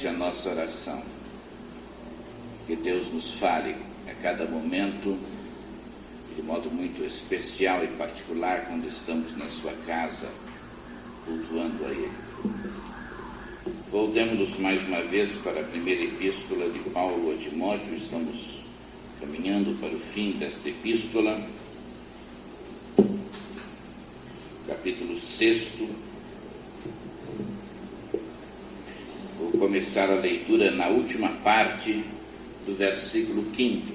a nossa oração. Que Deus nos fale a cada momento, de modo muito especial e particular, quando estamos na sua casa, cultuando a Ele. Voltemos mais uma vez para a primeira epístola de Paulo a Timóteo. Estamos caminhando para o fim desta epístola, capítulo 6. Vou começar a leitura na última parte do versículo 5.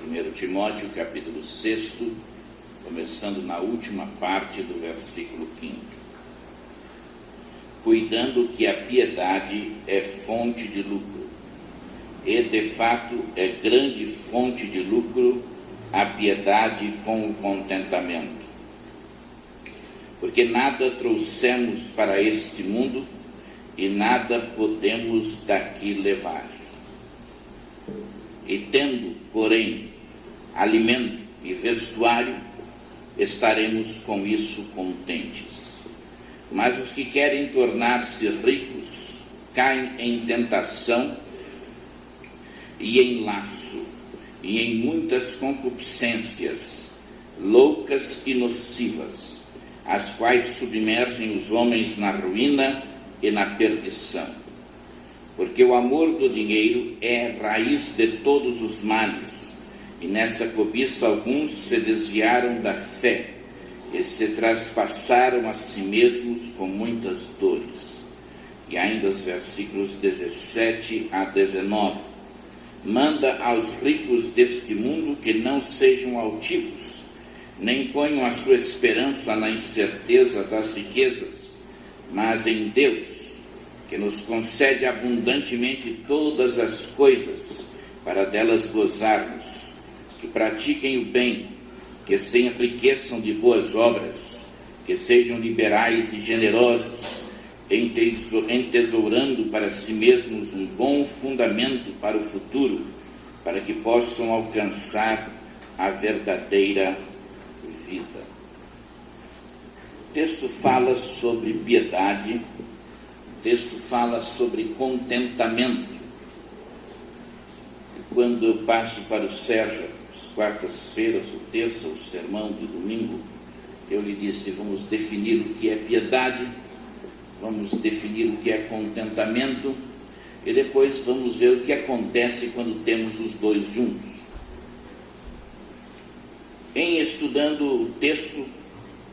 1 Timóteo, capítulo 6, começando na última parte do versículo 5. Cuidando que a piedade é fonte de lucro, e de fato é grande fonte de lucro a piedade com o contentamento. Porque nada trouxemos para este mundo e nada podemos daqui levar. E tendo, porém, alimento e vestuário, estaremos com isso contentes. Mas os que querem tornar-se ricos caem em tentação e em laço e em muitas concupiscências loucas e nocivas, as quais submergem os homens na ruína e na perdição. Porque o amor do dinheiro é raiz de todos os males, e nessa cobiça alguns se desviaram da fé e se traspassaram a si mesmos com muitas dores. E ainda os versículos 17 a 19. Manda aos ricos deste mundo que não sejam altivos, nem ponham a sua esperança na incerteza das riquezas, mas em Deus, que nos concede abundantemente todas as coisas, para delas gozarmos. Que pratiquem o bem, que se enriqueçam de boas obras, que sejam liberais e generosos, entesourando para si mesmos um bom fundamento para o futuro, para que possam alcançar a verdadeira vida. O texto fala sobre piedade, o texto fala sobre contentamento. Quando eu passo para o Sérgio, as quartas-feiras, o terça, o sermão do domingo, eu lhe disse: vamos definir o que é piedade, vamos definir o que é contentamento, e depois vamos ver o que acontece quando temos os dois juntos. Em estudando o texto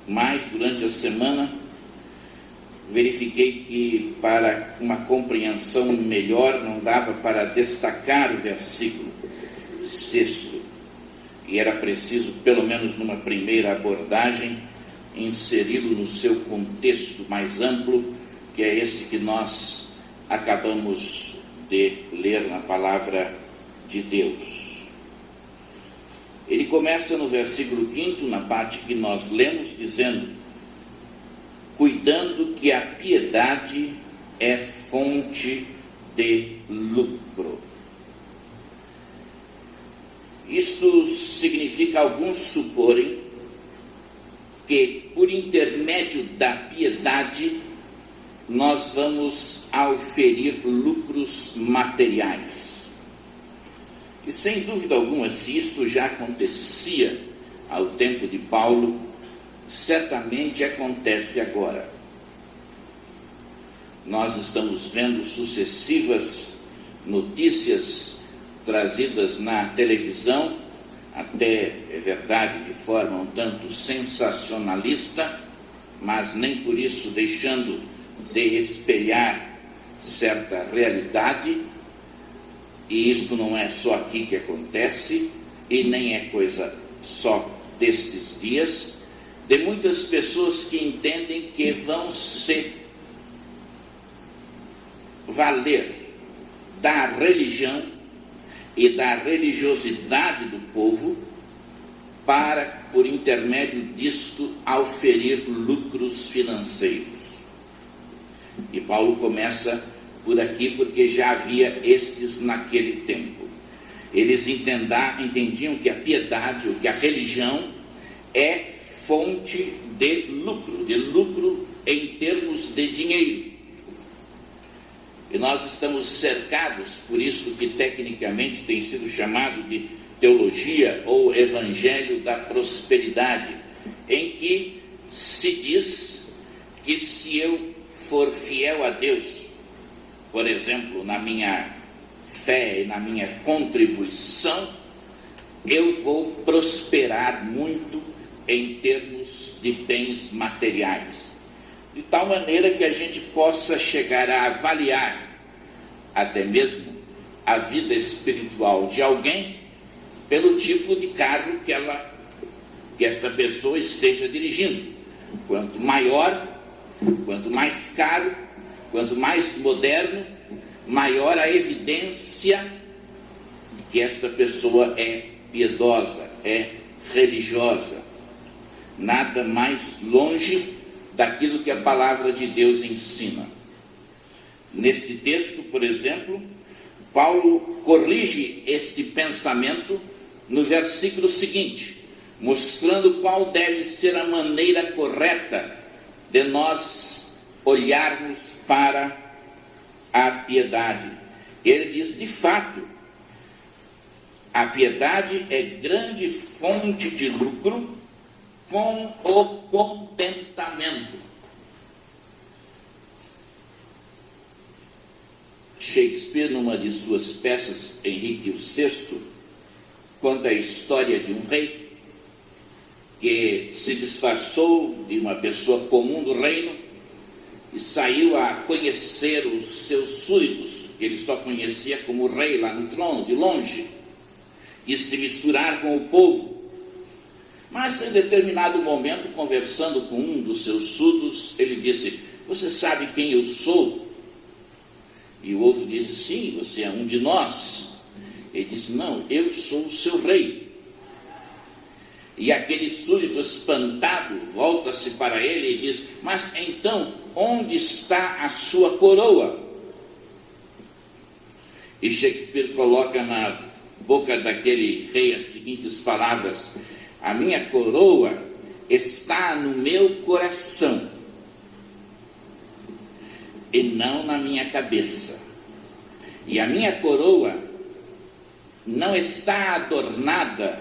mais durante a semana, verifiquei que para uma compreensão melhor não dava para destacar o versículo 6, e era preciso, pelo menos numa primeira abordagem, inseri-lo no seu contexto mais amplo, que é esse que nós acabamos de ler na palavra de Deus. Ele começa no versículo 5, na parte que nós lemos, dizendo: cuidando que a piedade é fonte de lucro. Isto significa alguns suporem que, por intermédio da piedade, nós vamos auferir lucros materiais. E sem dúvida alguma, se isto já acontecia ao tempo de Paulo, certamente acontece agora. Nós estamos vendo sucessivas notícias trazidas na televisão, até, é verdade, de forma um tanto sensacionalista, mas nem por isso deixando de espelhar certa realidade. E isto não é só aqui que acontece, e nem é coisa só destes dias, de muitas pessoas que entendem que vão se valer da religião e da religiosidade do povo para, por intermédio disto, auferir lucros financeiros. E Paulo começa por aqui porque já havia estes naquele tempo. Eles entendiam que a piedade, ou que a religião, é fonte de lucro em termos de dinheiro. E nós estamos cercados por isso que tecnicamente tem sido chamado de teologia ou evangelho da prosperidade, em que se diz que se eu for fiel a Deus, por exemplo, na minha fé e na minha contribuição, eu vou prosperar muito em termos de bens materiais, de tal maneira que a gente possa chegar a avaliar até mesmo a vida espiritual de alguém pelo tipo de carro que esta pessoa esteja dirigindo. Quanto maior, quanto mais caro, quanto mais moderno, maior a evidência de que esta pessoa é piedosa, é religiosa. Nada mais longe daquilo que a palavra de Deus ensina. Neste texto, por exemplo, Paulo corrige este pensamento no versículo seguinte, mostrando qual deve ser a maneira correta de nós olharmos para a piedade. Ele diz, de fato, a piedade é grande fonte de lucro com o contentamento. Shakespeare, numa de suas peças, Henrique VI, conta a história de um rei que se disfarçou de uma pessoa comum do reino e saiu a conhecer os seus súditos, que ele só conhecia como rei lá no trono, de longe, e se misturar com o povo. Mas em determinado momento, conversando com um dos seus súditos, ele disse, você sabe quem eu sou? E o outro disse, sim, você é um de nós. Ele disse, não, eu sou o seu rei. E aquele súdito espantado volta-se para ele e diz, mas então, onde está a sua coroa? E Shakespeare coloca na boca daquele rei as seguintes palavras, a minha coroa está no meu coração e não na minha cabeça. E a minha coroa não está adornada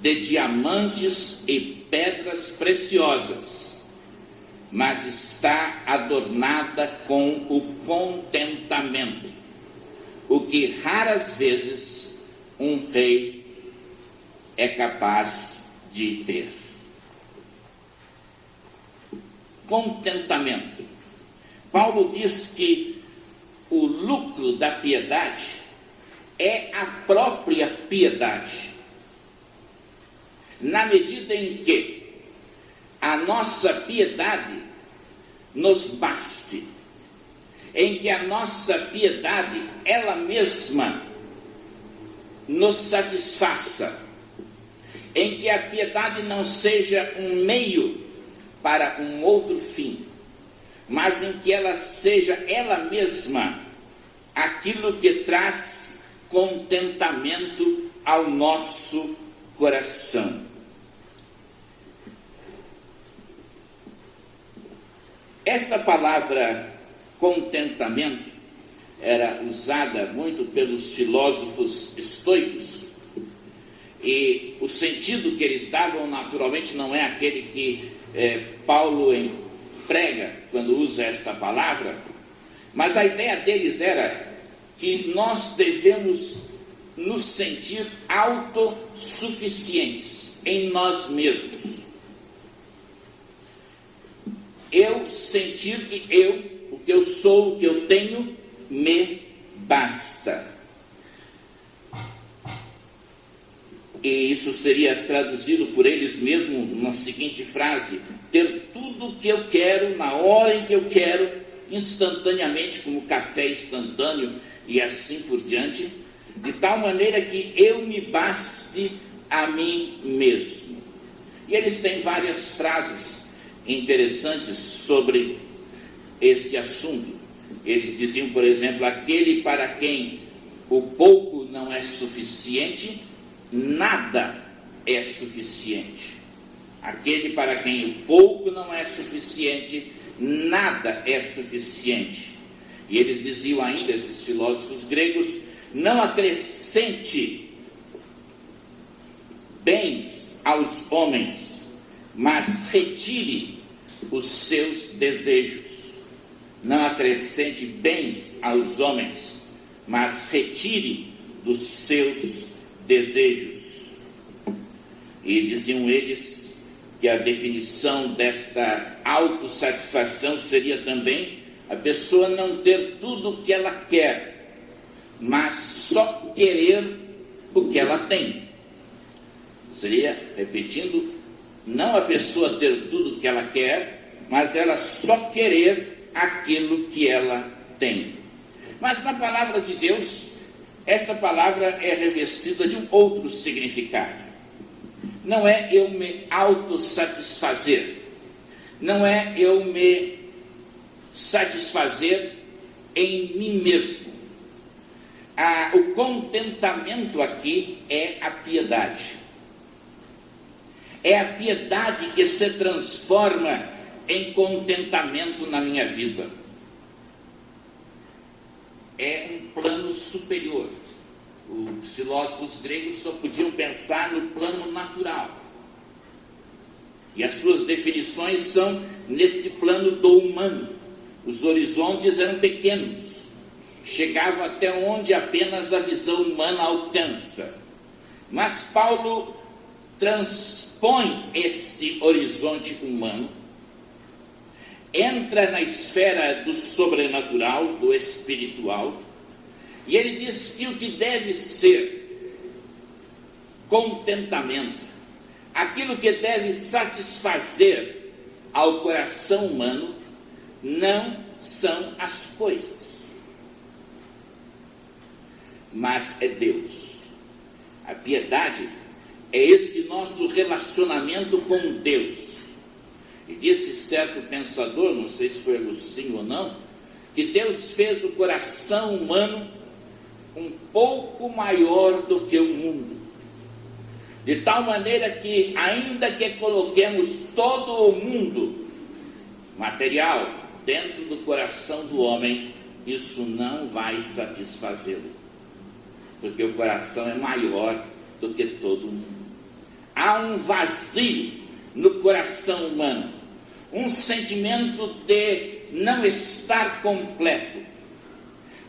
de diamantes e pedras preciosas, mas está adornada com o contentamento, o que raras vezes um rei é capaz de ter. Contentamento. Paulo diz que o lucro da piedade é a própria piedade, na medida em que a nossa piedade nos baste, em que a nossa piedade, ela mesma, nos satisfaça, em que a piedade não seja um meio para um outro fim, mas em que ela seja ela mesma aquilo que traz contentamento ao nosso coração. Esta palavra contentamento era usada muito pelos filósofos estoicos, e o sentido que eles davam naturalmente não é aquele que Paulo prega quando usa esta palavra, mas a ideia deles era que nós devemos nos sentir autossuficientes em nós mesmos. Eu sentir que o que eu sou, o que eu tenho, me basta. E isso seria traduzido por eles mesmos na seguinte frase: ter tudo o que eu quero, na hora em que eu quero, instantaneamente, como café instantâneo e assim por diante, de tal maneira que eu me baste a mim mesmo. E eles têm várias frases interessantes sobre este assunto. Eles diziam, por exemplo, aquele para quem o pouco não é suficiente, nada é suficiente. Aquele para quem o pouco não é suficiente, nada é suficiente. E eles diziam ainda, esses filósofos gregos, não acrescente bens aos homens, mas retire os seus desejos. Não acrescente bens aos homens, mas retire dos seus desejos. E diziam eles que a definição desta autossatisfação seria também a pessoa não ter tudo o que ela quer, mas só querer o que ela tem. Seria, repetindo, não a pessoa ter tudo o que ela quer, mas ela só querer aquilo que ela tem. Mas na palavra de Deus, esta palavra é revestida de um outro significado. Não é eu me autossatisfazer, não é eu me satisfazer em mim mesmo. O contentamento aqui é a piedade. É a piedade que se transforma em contentamento na minha vida. É um plano superior. Os filósofos gregos só podiam pensar no plano natural. E as suas definições são neste plano do humano. Os horizontes eram pequenos, chegavam até onde apenas a visão humana alcança. Mas Paulo transpõe este horizonte humano, entra na esfera do sobrenatural, do espiritual, e ele diz que o que deve ser contentamento, aquilo que deve satisfazer ao coração humano, não são as coisas, mas é Deus. A piedade é este nosso relacionamento com Deus. E disse certo pensador, não sei se foi Agostinho ou não, que Deus fez o coração humano um pouco maior do que o mundo, de tal maneira que, ainda que coloquemos todo o mundo material dentro do coração do homem, isso não vai satisfazê-lo, porque o coração é maior do que todo mundo. Há um vazio no coração humano, um sentimento de não estar completo,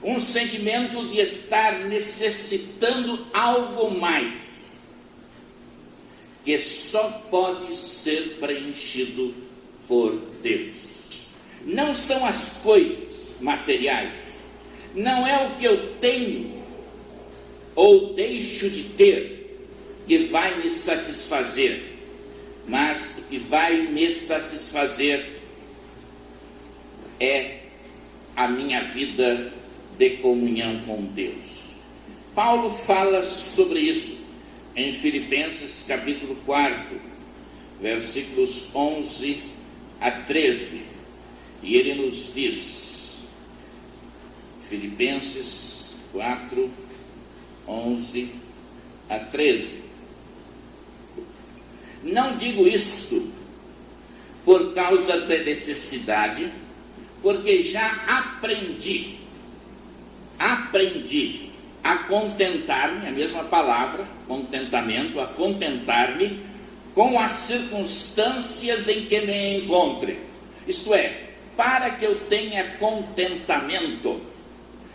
um sentimento de estar necessitando algo mais, que só pode ser preenchido por Deus. Não são as coisas materiais, não é o que eu tenho ou deixo de ter que vai me satisfazer, mas o que vai me satisfazer é a minha vida de comunhão com Deus. Paulo fala sobre isso em Filipenses capítulo 4, versículos 11 a 13, e ele nos diz, Filipenses 4, 11 a 13: não digo isto por causa da necessidade, porque já aprendi a contentar-me, a mesma palavra, contentamento, a contentar-me com as circunstâncias em que me encontre. Isto é, para que eu tenha contentamento,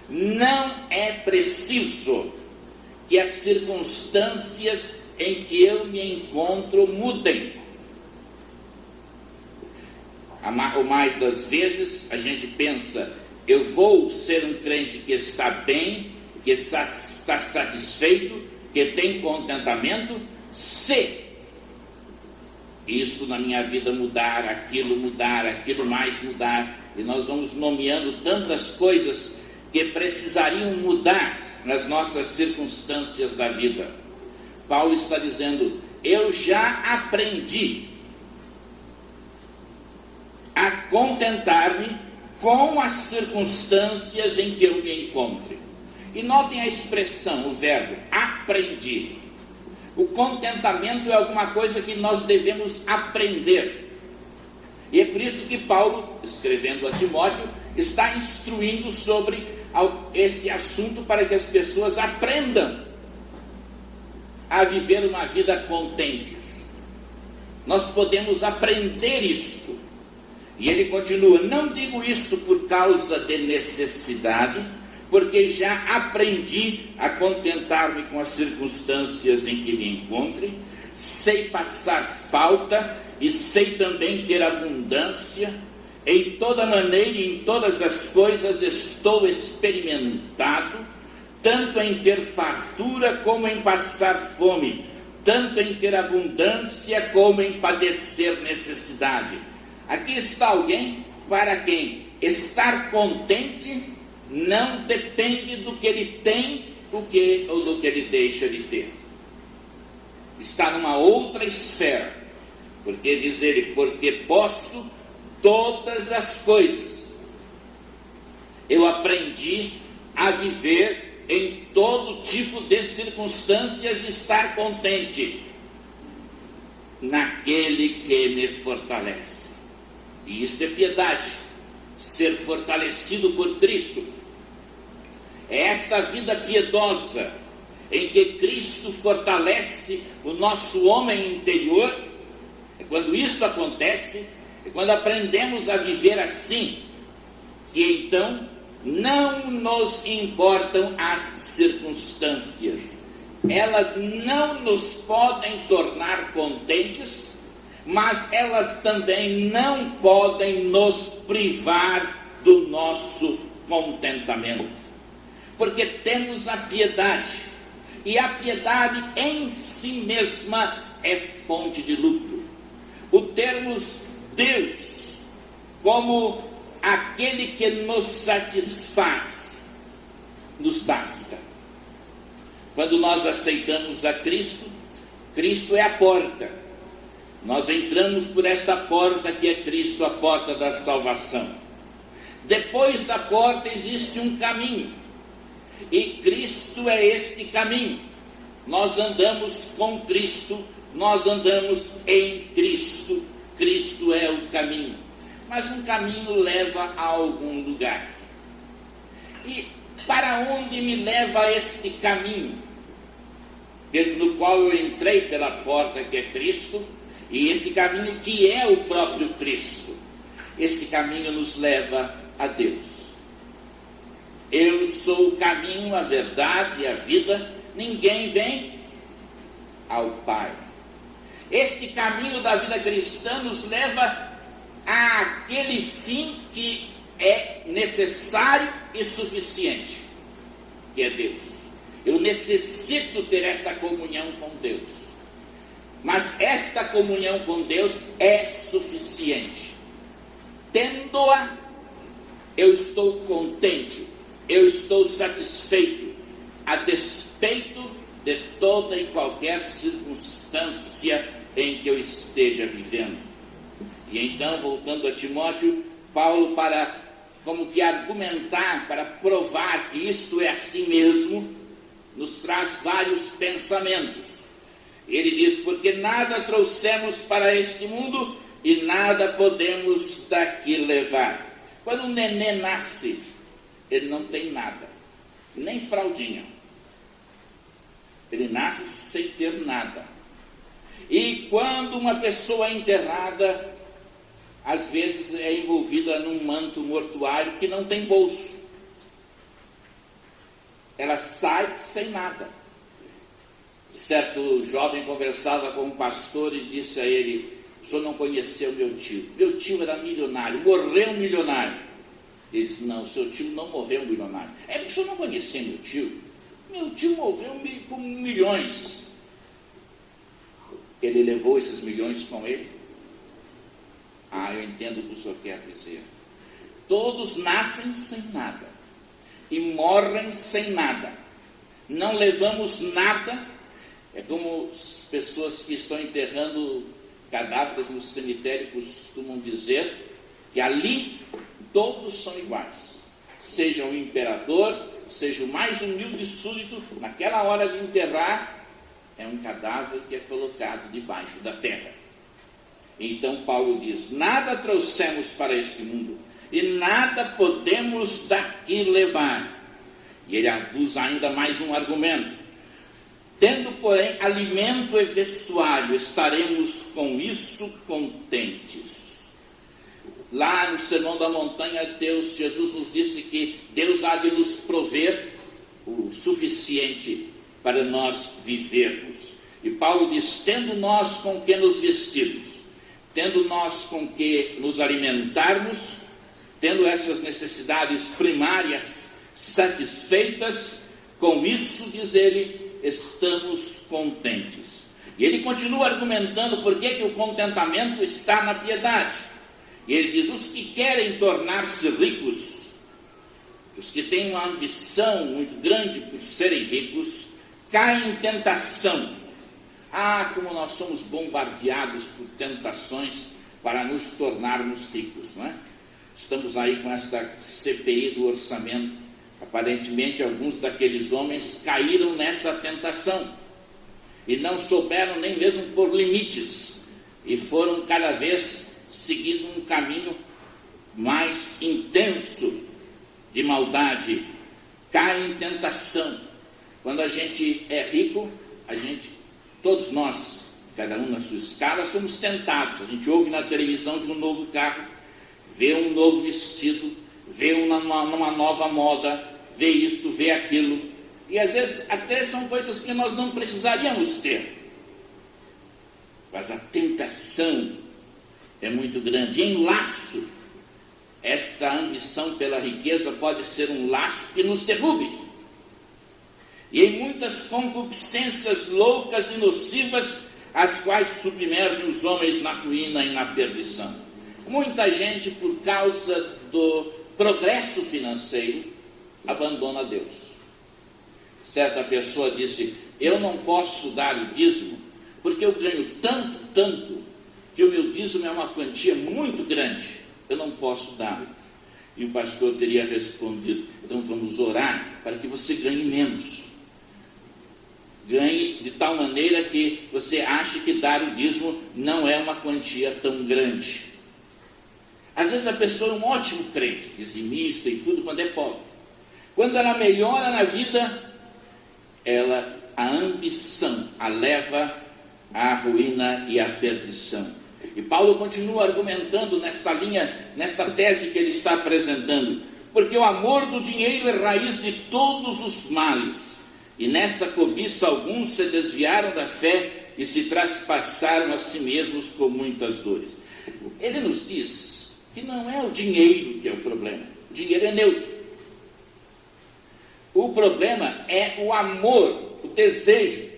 não é preciso que as circunstâncias em que eu me encontro mudem. O mais das vezes a gente pensa, eu vou ser um crente que está bem, que está satisfeito, que tem contentamento, se isso na minha vida mudar, aquilo mais mudar, e nós vamos nomeando tantas coisas que precisariam mudar nas nossas circunstâncias da vida. Paulo está dizendo, eu já aprendi a contentar-me com as circunstâncias em que eu me encontre. E notem a expressão, o verbo, aprendi. O contentamento é alguma coisa que nós devemos aprender. E é por isso que Paulo, escrevendo a Timóteo, está instruindo sobre este assunto para que as pessoas aprendam a viver uma vida contentes. Nós podemos aprender isto. E ele continua: não digo isto por causa de necessidade, porque já aprendi a contentar-me com as circunstâncias em que me encontre, sei passar falta e sei também ter abundância. Em toda maneira e em todas as coisas estou experimentado, tanto em ter fartura como em passar fome, tanto em ter abundância como em padecer necessidade. Aqui está alguém para quem estar contente não depende do que ele tem ou do que ele deixa de ter. Está numa outra esfera, porque diz ele: porque posso todas as coisas. Eu aprendi a viver em todo tipo de circunstâncias, estar contente naquele que me fortalece. E isto é piedade, ser fortalecido por Cristo. É esta vida piedosa em que Cristo fortalece o nosso homem interior. É quando isto acontece, é quando aprendemos a viver assim, que então não nos importam as circunstâncias. Elas não nos podem tornar contentes, mas elas também não podem nos privar do nosso contentamento. Porque temos a piedade, e a piedade em si mesma é fonte de lucro. O termos Deus como aquele que nos satisfaz, nos basta. Quando nós aceitamos a Cristo, Cristo é a porta. Nós entramos por esta porta que é Cristo, a porta da salvação. Depois da porta existe um caminho, e Cristo é este caminho. Nós andamos com Cristo, nós andamos em Cristo. Cristo é o caminho. Mas um caminho leva a algum lugar. E para onde me leva este caminho? No qual eu entrei pela porta que é Cristo, e este caminho que é o próprio Cristo. Este caminho nos leva a Deus. Eu sou o caminho, a verdade e a vida. Ninguém vem ao Pai. Este caminho da vida cristã nos leva àquele fim que é necessário e suficiente, que é Deus. Eu necessito ter esta comunhão com Deus, mas esta comunhão com Deus é suficiente. Tendo-a, eu estou contente, eu estou satisfeito, a despeito de toda e qualquer circunstância em que eu esteja vivendo. E então, voltando a Timóteo, Paulo, para como que argumentar, para provar que isto é assim mesmo, nos traz vários pensamentos. Ele diz: porque nada trouxemos para este mundo e nada podemos daqui levar. Quando um nenê nasce, ele não tem nada, nem fraldinha. Ele nasce sem ter nada. E quando uma pessoa é enterrada, às vezes é envolvida num manto mortuário que não tem bolso. Ela sai sem nada. Certo jovem conversava com um pastor e disse a ele: o senhor não conheceu meu tio? Meu tio era milionário, morreu milionário. Ele disse: não, seu tio não morreu milionário. É porque o senhor não conhecia meu tio? Meu tio morreu com milhões. Ele levou esses milhões com ele? Eu entendo o que o senhor quer dizer. Todos nascem sem nada e morrem sem nada. Não levamos nada. É como as pessoas que estão enterrando cadáveres no cemitério costumam dizer que ali todos são iguais. Seja um imperador, seja o mais humilde súdito, naquela hora de enterrar, é um cadáver que é colocado debaixo da terra. Então Paulo diz: nada trouxemos para este mundo, e nada podemos daqui levar. E ele aduz ainda mais um argumento: tendo, porém, alimento e vestuário, estaremos com isso contentes. Lá no Sermão da Montanha, Jesus nos disse que Deus há de nos prover o suficiente para nós vivermos. E Paulo diz: tendo nós com que nos vestirmos, tendo nós com que nos alimentarmos, tendo essas necessidades primárias satisfeitas, com isso, diz ele, estamos contentes. E ele continua argumentando por que o contentamento está na piedade. E ele diz: os que querem tornar-se ricos, os que têm uma ambição muito grande por serem ricos, caem em tentação. Como nós somos bombardeados por tentações para nos tornarmos ricos, não é? Estamos aí com esta CPI do orçamento. Aparentemente, alguns daqueles homens caíram nessa tentação e não souberam nem mesmo pôr limites, e foram cada vez seguindo um caminho mais intenso de maldade. Cai em tentação. Quando a gente é rico, todos nós, cada um na sua escala, somos tentados. A gente ouve na televisão de um novo carro, vê um novo vestido, vê uma nova moda, vê isso, vê aquilo, e às vezes até são coisas que nós não precisaríamos ter, mas a tentação é muito grande. Em laço, esta ambição pela riqueza pode ser um laço que nos derrube, e em muitas concupiscências loucas e nocivas, as quais submergem os homens na ruína e na perdição. Muita gente, por causa do progresso financeiro, abandona Deus. Certa pessoa disse: eu não posso dar o dízimo, porque eu ganho tanto, que o meu dízimo é uma quantia muito grande, eu não posso dar. E o pastor teria respondido: então vamos orar para que você ganhe menos. Ganhe de tal maneira que você ache que dar o dízimo não é uma quantia tão grande. Às vezes a pessoa é um ótimo crente, dizimista e tudo quando é pobre. Quando ela melhora na vida, a ambição a leva à ruína e à perdição. E Paulo continua argumentando nesta linha, nesta tese que ele está apresentando: porque o amor do dinheiro é raiz de todos os males, e nessa cobiça alguns se desviaram da fé e se traspassaram a si mesmos com muitas dores. Ele nos diz que não é o dinheiro que é o problema. O dinheiro é neutro. O problema é o amor, o desejo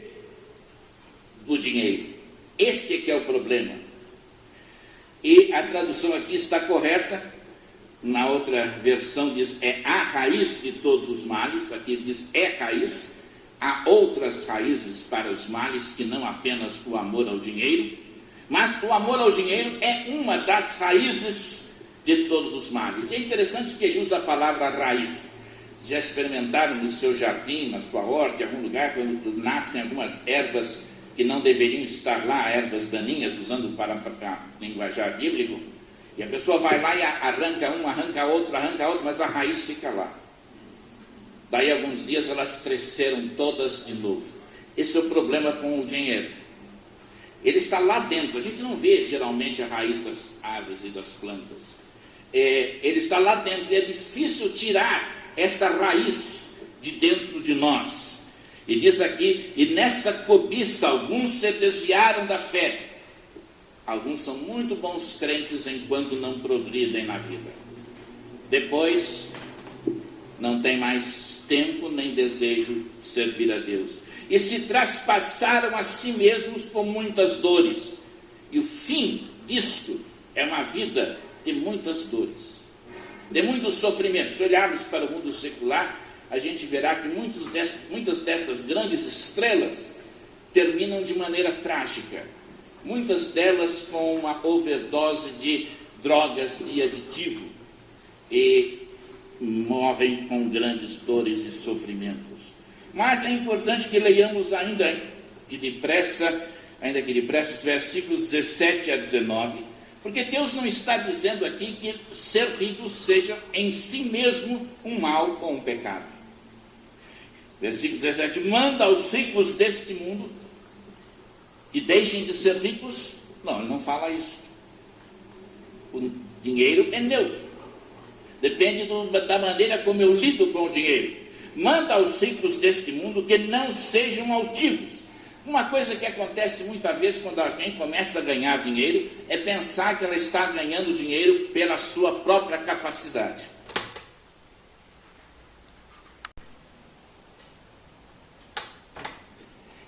do dinheiro. Este é que é o problema. E a tradução aqui está correta. Na outra versão diz: é a raiz de todos os males. Aqui diz: é raiz. Há outras raízes para os males que não apenas o amor ao dinheiro, mas o amor ao dinheiro é uma das raízes de todos os males. É interessante que ele usa a palavra raiz. Já experimentaram no seu jardim, na sua horta, em algum lugar, quando nascem algumas ervas que não deveriam estar lá, ervas daninhas, usando para linguajar bíblico, e a pessoa vai lá e arranca um, arranca outro, mas a raiz fica lá. Daí alguns dias elas cresceram todas de novo. Esse é o problema com o dinheiro. Ele está lá dentro. A gente não vê geralmente a raiz das árvores e das plantas. Ele está lá dentro e é difícil tirar esta raiz de dentro de nós. E diz aqui: e nessa cobiça alguns se desviaram da fé. Alguns são muito bons crentes enquanto não progridem na vida. Depois não tem mais tempo nem desejo de servir a Deus, e se traspassaram a si mesmos com muitas dores. E o fim disto é uma vida de muitas dores, de muitos sofrimentos. Se olharmos para o mundo secular, a gente verá que muitas destas grandes estrelas terminam de maneira trágica, muitas delas com uma overdose de drogas, de aditivo, e morrem com grandes dores e sofrimentos. Mas é importante que leiamos ainda ainda que depressa, os versículos 17 a 19, porque Deus não está dizendo aqui que ser rico seja em si mesmo um mal ou um pecado. Versículo 17, manda aos ricos deste mundo que deixem de ser ricos. Não, ele não fala isso. O dinheiro é neutro, depende da maneira como eu lido com o dinheiro. Manda aos ricos deste mundo que não sejam altivos. Uma coisa que acontece muitas vezes quando alguém começa a ganhar dinheiro é pensar que ela está ganhando dinheiro pela sua própria capacidade.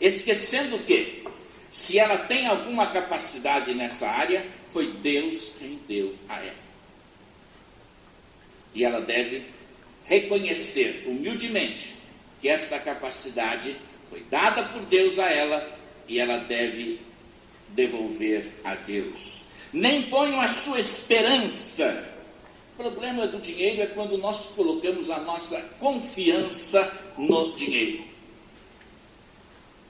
Esquecendo que, se ela tem alguma capacidade nessa área, foi Deus quem deu a ela. E ela deve reconhecer humildemente que esta capacidade foi dada por Deus a ela e ela deve devolver a Deus. Nem ponham a sua esperança. O problema do dinheiro é quando nós colocamos a nossa confiança no dinheiro.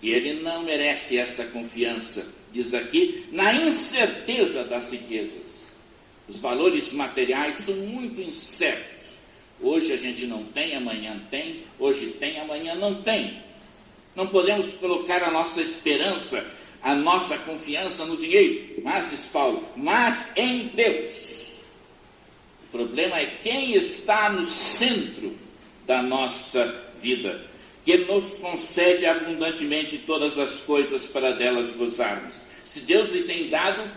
E ele não merece esta confiança, diz aqui, na incerteza das riquezas. Os valores materiais são muito incertos. Hoje a gente não tem, amanhã tem, hoje tem, amanhã não tem. Não podemos colocar a nossa esperança, a nossa confiança no dinheiro. Mas, diz Paulo, mas em Deus. O problema é quem está no centro da nossa vida, que nos concede abundantemente todas as coisas para delas gozarmos. Se Deus lhe tem dado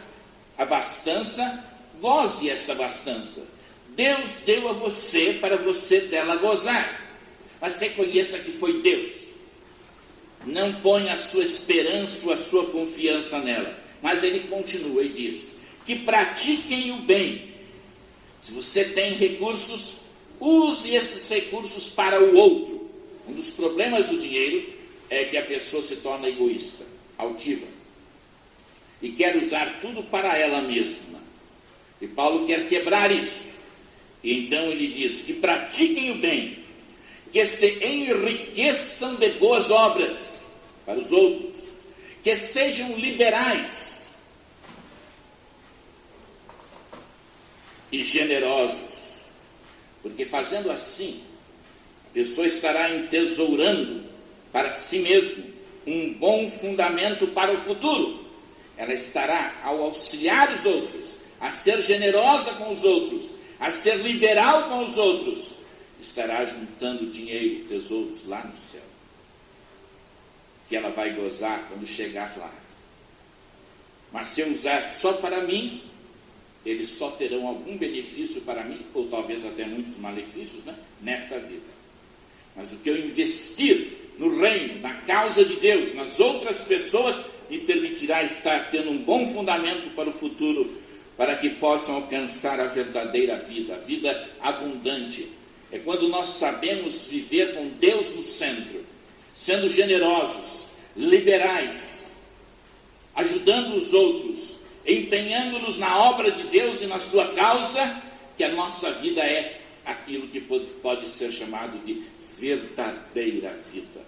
abastança, goze esta abastança. Deus deu a você para você dela gozar. Mas reconheça que foi Deus. Não ponha a sua esperança, a sua confiança nela. Mas ele continua e diz, que pratiquem o bem. Se você tem recursos, use esses recursos para o outro. Um dos problemas do dinheiro é que a pessoa se torna egoísta, altiva. E quer usar tudo para ela mesma. E Paulo quer quebrar isso. E então ele diz que pratiquem o bem, que se enriqueçam de boas obras para os outros, que sejam liberais e generosos, porque fazendo assim, a pessoa estará entesourando para si mesmo um bom fundamento para o futuro. Ela estará, ao auxiliar os outros, a ser generosa com os outros, a ser liberal com os outros, estará juntando dinheiro, tesouros lá no céu, que ela vai gozar quando chegar lá. Mas se eu usar só para mim, eles só terão algum benefício para mim, ou talvez até muitos malefícios, nesta vida. Mas o que eu investir no reino, na causa de Deus, nas outras pessoas, me permitirá estar tendo um bom fundamento para o futuro, para que possam alcançar a verdadeira vida, a vida abundante. É quando nós sabemos viver com Deus no centro, sendo generosos, liberais, ajudando os outros, empenhando-nos na obra de Deus e na sua causa, que a nossa vida é aquilo que pode ser chamado de verdadeira vida.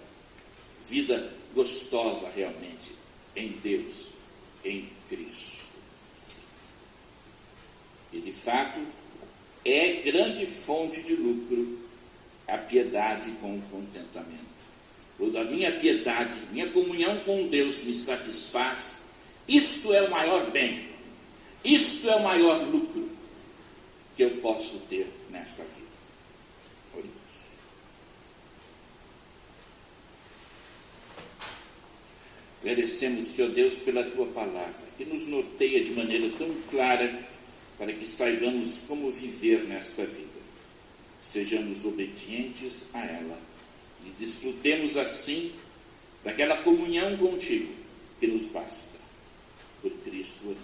Vida gostosa realmente, em Deus, em Cristo. E de fato, é grande fonte de lucro a piedade com o contentamento. Quando a minha piedade, minha comunhão com Deus me satisfaz, isto é o maior bem, isto é o maior lucro que eu posso ter nesta vida. Oremos. Agradecemos-te, ó Deus, pela tua palavra, que nos norteia de maneira tão clara, para que saibamos como viver nesta vida. Sejamos obedientes a ela e desfrutemos assim daquela comunhão contigo que nos basta. Por Cristo.